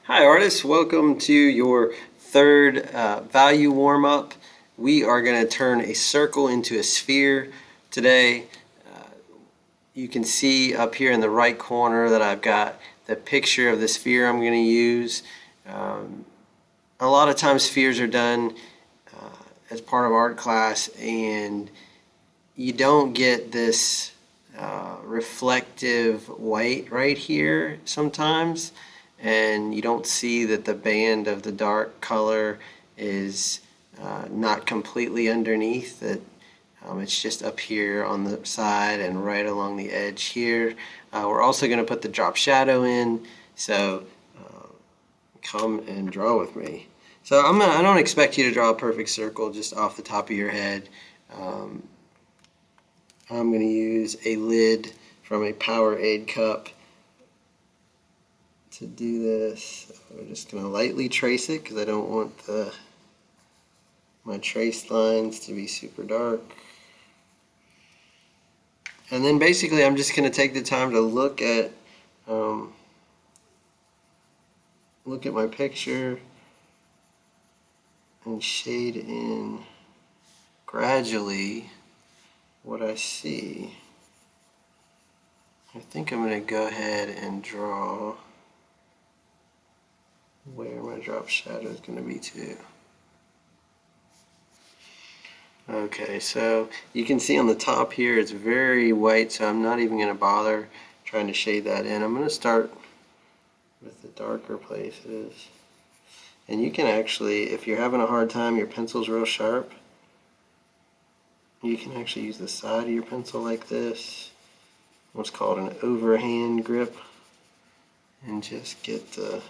Hi artists, welcome to your third value warm-up. We are going to turn a circle into a sphere today. You can see up here in the right corner that I've got the picture of the sphere I'm going to use. A lot of times spheres are done as part of art class and you don't get this reflective white right here sometimes, and you don't see that the band of the dark color is not completely underneath, that it's just up here on the side and right along the edge here. We're also going to put the drop shadow in, so come and draw with me. So I don't expect you to draw a perfect circle just off the top of your head. I'm going to use a lid from a Powerade cup to do this. We're just going to lightly trace it because I don't want my trace lines to be super dark. And then basically I'm just going to take the time to look at my picture and shade in gradually what I see. I think I'm going to go ahead and draw where my drop shadow is going to be too. Okay, so you can see on the top here it's very white, so I'm not even going to bother trying to shade that in. I'm going to start with the darker places. And you can actually, if you're having a hard time, your pencil's real sharp, you can actually use the side of your pencil like this, what's called an overhand grip, and just get the,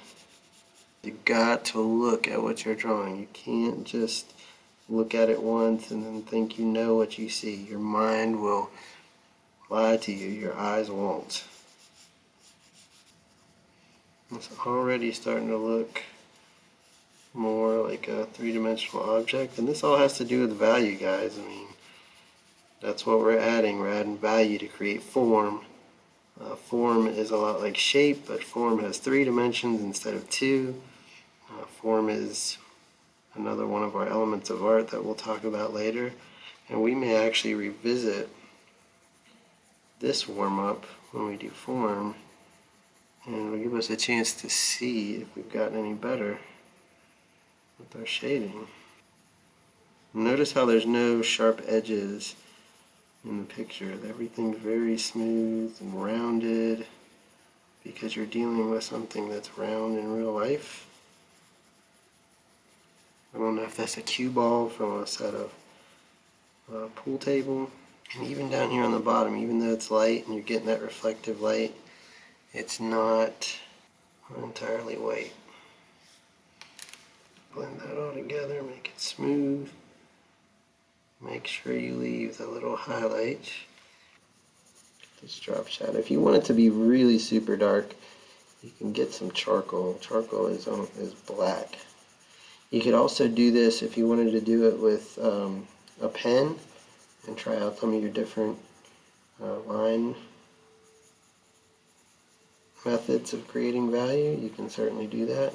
you got to look at what you're drawing. You can't just look at it once and then think you know what you see. Your mind will lie to you, your eyes won't. It's already starting to look more like a three-dimensional object, and this all has to do with value, guys. I mean, that's what we're adding. We're adding value to create form. Form is a lot like shape, but form has 3 dimensions instead of 2. Form is another one of our elements of art that we'll talk about later, and we may actually revisit this warm-up when we do form, and it'll give us a chance to see if we've gotten any better with our shading. Notice how there's no sharp edges in the picture. Everything's very smooth and rounded because you're dealing with something that's round in real life. I don't know if that's a cue ball from a set of pool table. And even down here on the bottom, even though it's light and you're getting that reflective light, it's not entirely white. Blend that all together, make it smooth. Make sure you leave the little highlight. This drop shadow. If you want it to be really super dark, you can get some charcoal. Charcoal is black. You could also do this if you wanted to do it with a pen and try out some of your different line methods of creating value. You can certainly do that.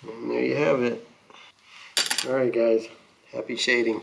And there you have it. Alright guys, happy shading.